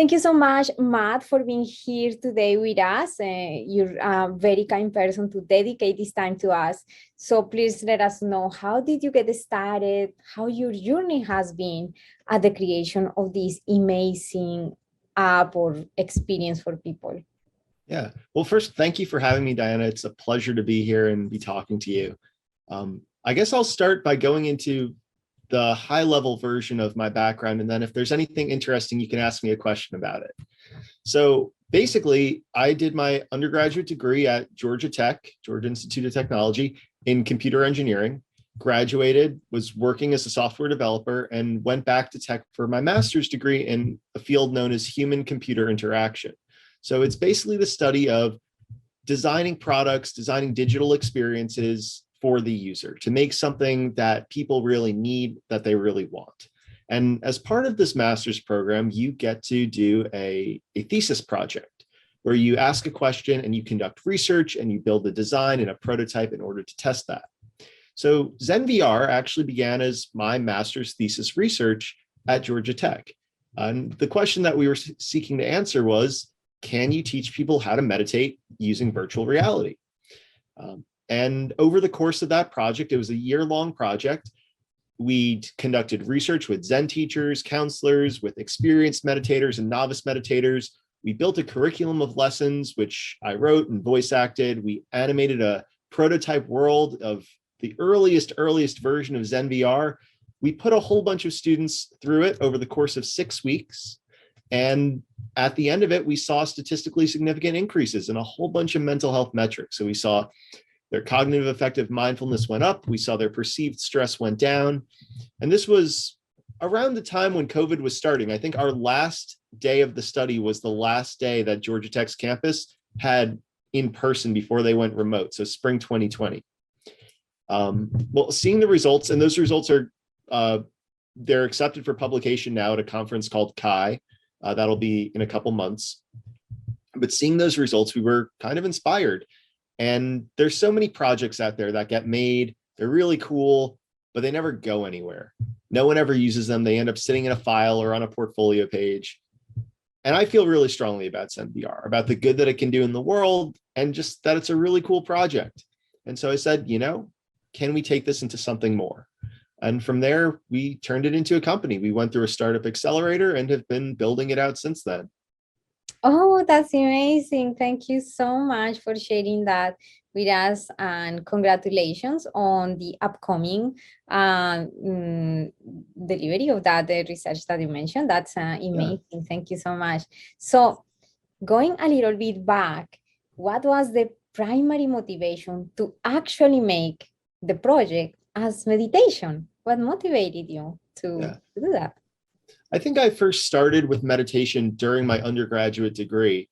Thank you so much, Matt, for being here today with us. You're a very kind person to dedicate this time to us. So please let us know, how did you get started? How your journey has been at the creation of this amazing app or experience for people? Yeah. Well, first, thank you for having me, Diana. It's a pleasure to be here and be talking to you. I guess I'll start by going into the high-level version of my background, and then if there's anything interesting, you can ask me a question about it. So basically, I did my undergraduate degree at Georgia Tech, Georgia Institute of Technology, in computer engineering, graduated, was working as a software developer, and went back to tech for my master's degree in a field known as human-computer interaction. So it's basically the study of designing products, designing digital experiences for the user to make something that people really need, that they really want. And as part of this master's program, you get to do a thesis project where you ask a question and you conduct research and you build a design and a prototype in order to test that. So Zen VR actually began as my master's thesis research at Georgia Tech. And the question that we were seeking to answer was, can you teach people how to meditate using virtual reality? And over the course of that project, it was a year-long project. We conducted research with Zen teachers, counselors, with experienced meditators and novice meditators. We built a curriculum of lessons, which I wrote and voice acted. We animated a prototype world of the earliest version of Zen VR. We put a whole bunch of students through it over the course of 6 weeks. And at the end of it, we saw statistically significant increases in a whole bunch of mental health metrics. So we saw their cognitive affective mindfulness went up. We saw their perceived stress went down. And this was around the time when COVID was starting. I think our last day of the study was the last day that Georgia Tech's campus had in person before they went remote. So spring 2020. Well, seeing the results, and those results are, they're accepted for publication now at a conference called CHI. That'll be in a couple months. But seeing those results, we were kind of inspired. And there's so many projects out there that get made. They're really cool, but they never go anywhere. No one ever uses them. They end up sitting in a file or on a portfolio page. And I feel really strongly about ZenVR, about the good that it can do in the world, and just that it's a really cool project. And so I said, you know, can we take this into something more? And from there, we turned it into a company. We went through a startup accelerator and have been building it out since then. Oh, that's amazing. Thank you so much for sharing that with us, and congratulations on the upcoming delivery of that research that you mentioned. That's amazing. Yeah. Thank you so much. So going a little bit back, what was the primary motivation to actually make the project as meditation? What motivated you to do that? I think I first started with meditation during my undergraduate degree.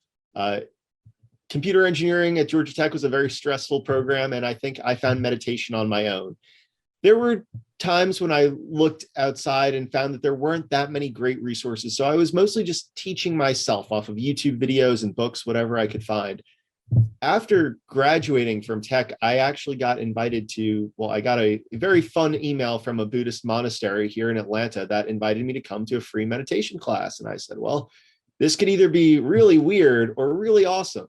Computer engineering at Georgia Tech was a very stressful program, and I think I found meditation on my own. There were times when I looked outside and found that there weren't that many great resources, so I was mostly just teaching myself off of YouTube videos and books, whatever I could find. After graduating from tech, I actually got invited to, well, I got a very fun email from a Buddhist monastery here in Atlanta that invited me to come to a free meditation class. And I said, well, this could either be really weird or really awesome.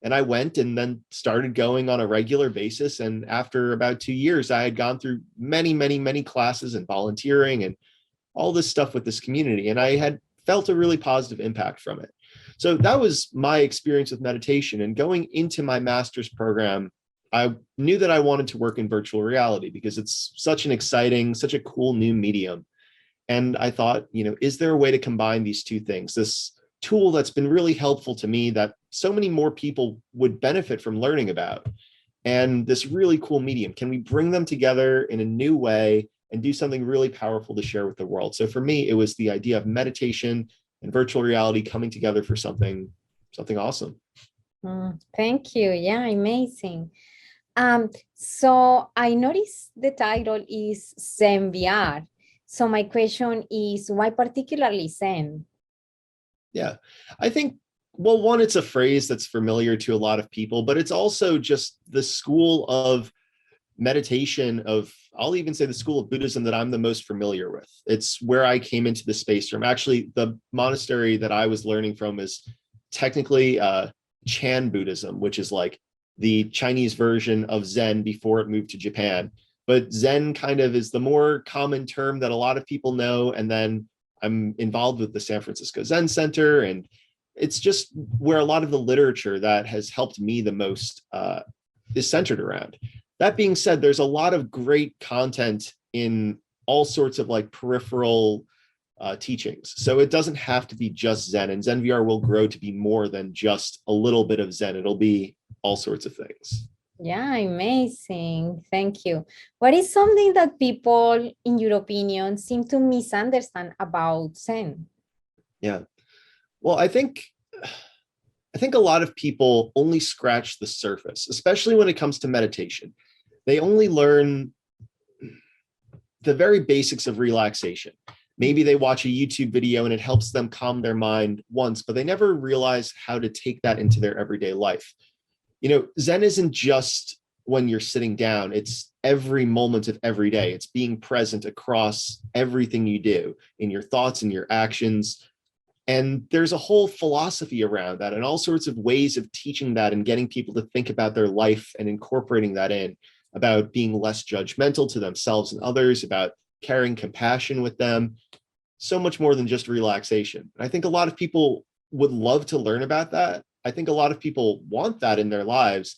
And I went and then started going on a regular basis. And after about 2 years, I had gone through many classes and volunteering and all this stuff with this community. And I had felt a really positive impact from it. So that was my experience with meditation. And going into my master's program, I knew that I wanted to work in virtual reality because it's such an exciting, such a cool new medium. And I thought, you know, is there a way to combine these two things? This tool that's been really helpful to me that so many more people would benefit from learning about, and this really cool medium, can we bring them together in a new way and do something really powerful to share with the world? So for me, it was the idea of meditation and virtual reality coming together for something awesome. Thank you. Yeah, amazing. So I noticed the title is Zen VR. So my question is, why particularly Zen? Yeah, I think, well, one, it's a phrase that's familiar to a lot of people, but it's also just the school of meditation of, I'll even say, the school of Buddhism that I'm the most familiar with. It's where I came into the space from. Actually, the monastery that I was learning from is technically Chan Buddhism, which is like the Chinese version of Zen before it moved to Japan. But Zen kind of is the more common term that a lot of people know. And then I'm involved with the San Francisco Zen Center, and it's just where a lot of the literature that has helped me the most is centered around. That being said, there's a lot of great content in all sorts of like peripheral teachings. So it doesn't have to be just Zen, and ZenVR will grow to be more than just a little bit of Zen. It'll be all sorts of things. Yeah, amazing. Thank you. What is something that people, in your opinion, seem to misunderstand about Zen? Yeah. Well, I think a lot of people only scratch the surface, especially when it comes to meditation. They only learn the very basics of relaxation. Maybe they watch a YouTube video and it helps them calm their mind once, but they never realize how to take that into their everyday life. You know, Zen isn't just when you're sitting down, it's every moment of every day. It's being present across everything you do, in your thoughts and your actions. And there's a whole philosophy around that and all sorts of ways of teaching that and getting people to think about their life and incorporating that in, about being less judgmental to themselves and others, about carrying compassion with them, so much more than just relaxation. I think a lot of people would love to learn about that. I think a lot of people want that in their lives,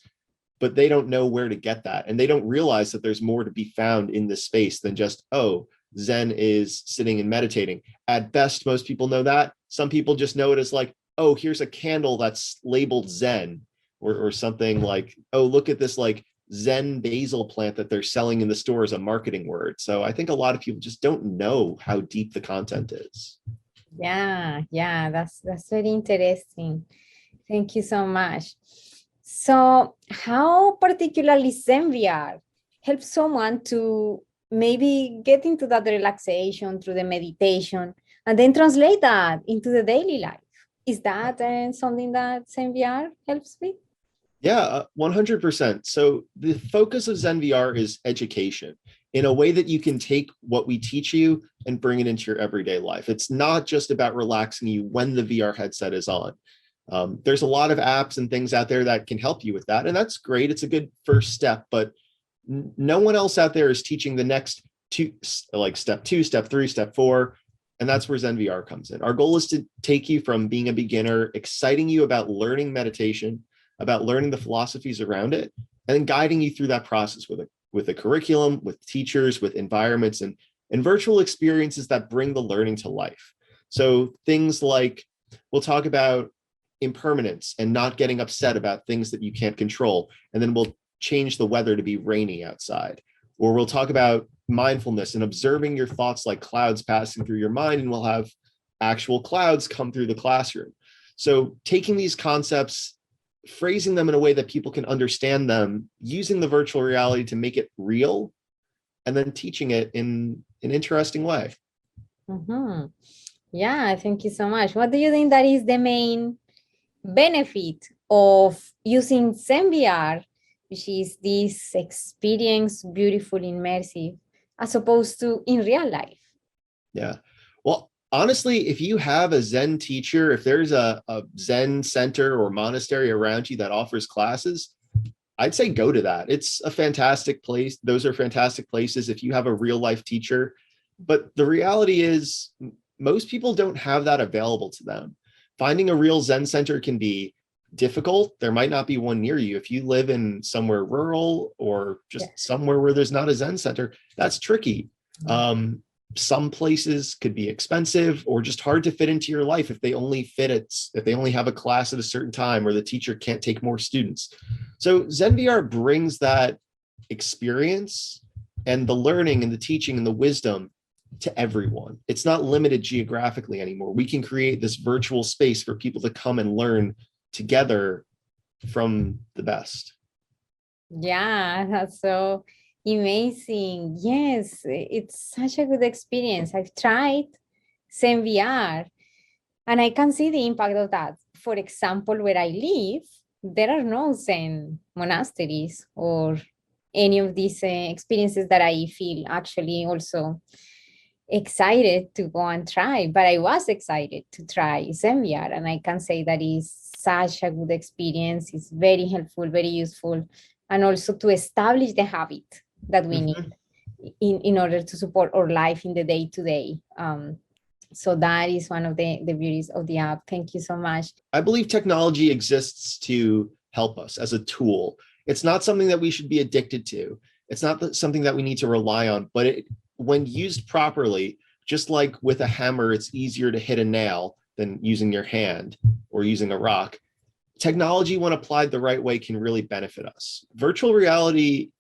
but they don't know where to get that. And they don't realize that there's more to be found in this space than just, oh, Zen is sitting and meditating. At best, most people know that. Some people just know it as like, oh, here's a candle that's labeled Zen, or something like, oh, look at this like Zen basil plant that they're selling in the store as a marketing word. So I think a lot of people just don't know how deep the content is. Yeah, that's very interesting. Thank you so much. So how particularly ZenVR helps someone to maybe get into that relaxation through the meditation and then translate that into the daily life? Is that something that ZenVR helps with? Yeah, 100%. So the focus of ZenVR is education in a way that you can take what we teach you and bring it into your everyday life. It's not just about relaxing you when the VR headset is on. There's a lot of apps and things out there that can help you with that. And that's great. It's a good first step, but no one else out there is teaching the next two, like step 2, step 3, step 4. And that's where ZenVR comes in. Our goal is to take you from being a beginner, exciting you about learning meditation, about learning the philosophies around it, and then guiding you through that process with a curriculum, with teachers, with environments, and virtual experiences that bring the learning to life. So things like, we'll talk about impermanence and not getting upset about things that you can't control. And then we'll change the weather to be rainy outside. Or we'll talk about mindfulness and observing your thoughts like clouds passing through your mind, and we'll have actual clouds come through the classroom. So taking these concepts, phrasing them in a way that people can understand them, using the virtual reality to make it real, and then teaching it in an interesting way. Mm-hmm. Yeah, thank you so much. What do you think that is the main benefit of using ZenVR, which is this experience, beautiful, immersive, as opposed to in real life? Yeah. Well, honestly, if you have a Zen teacher, if there's a Zen center or monastery around you that offers classes, I'd say go to that. It's a fantastic place. Those are fantastic places if you have a real life teacher. But the reality is most people don't have that available to them. Finding a real Zen center can be difficult. There might not be one near you. If you live in somewhere rural or just somewhere where there's not a Zen center, that's tricky. Some places could be expensive or just hard to fit into your life if they only have a class at a certain time or the teacher can't take more students. So ZenVR brings that experience and the learning and the teaching and the wisdom to everyone. It's not limited geographically anymore. We can create this virtual space for people to come and learn together from the best. Yeah, that's so amazing. Yes, it's such a good experience. I've tried ZenVR and I can see the impact of that. For example, where I live, there are no Zen monasteries or any of these experiences that I feel actually also excited to go and try. But I was excited to try ZenVR, and I can say that is such a good experience. It's very helpful, very useful, and also to establish the habit that we need in order to support our life in the day-to-day. So that is one of the beauties of the app. Thank you so much. I believe technology exists to help us as a tool. It's not something that we should be addicted to. It's not something that we need to rely on, but when used properly, just like with a hammer, it's easier to hit a nail than using your hand or using a rock. Technology, when applied the right way, can really benefit us. Virtual reality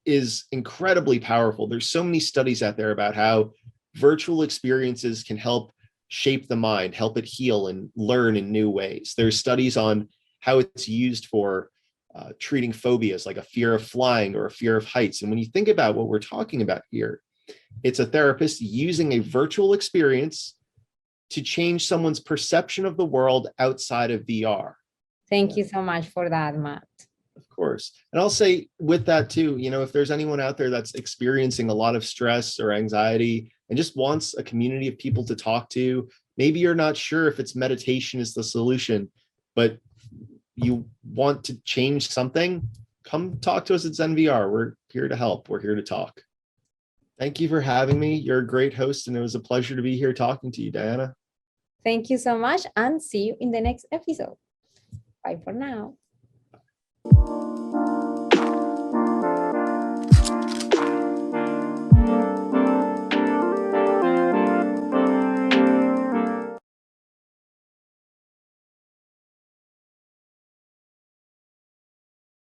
is incredibly powerful. There's so many studies out there about how virtual experiences can help shape the mind, help it heal and learn in new ways. There's studies on how it's used for treating phobias like a fear of flying or a fear of heights. And when you think about what we're talking about here, it's a therapist using a virtual experience to change someone's perception of the world outside of VR. Thank you so much for that, Matt. Of course. And I'll say with that too, if there's anyone out there that's experiencing a lot of stress or anxiety and just wants a community of people to talk to, maybe you're not sure if it's meditation is the solution, but you want to change something, come talk to us at ZenVR. We're here to help. We're here to talk. Thank you for having me. You're a great host, and it was a pleasure to be here talking to you, Diana. Thank you so much, and see you in the next episode. Bye for now.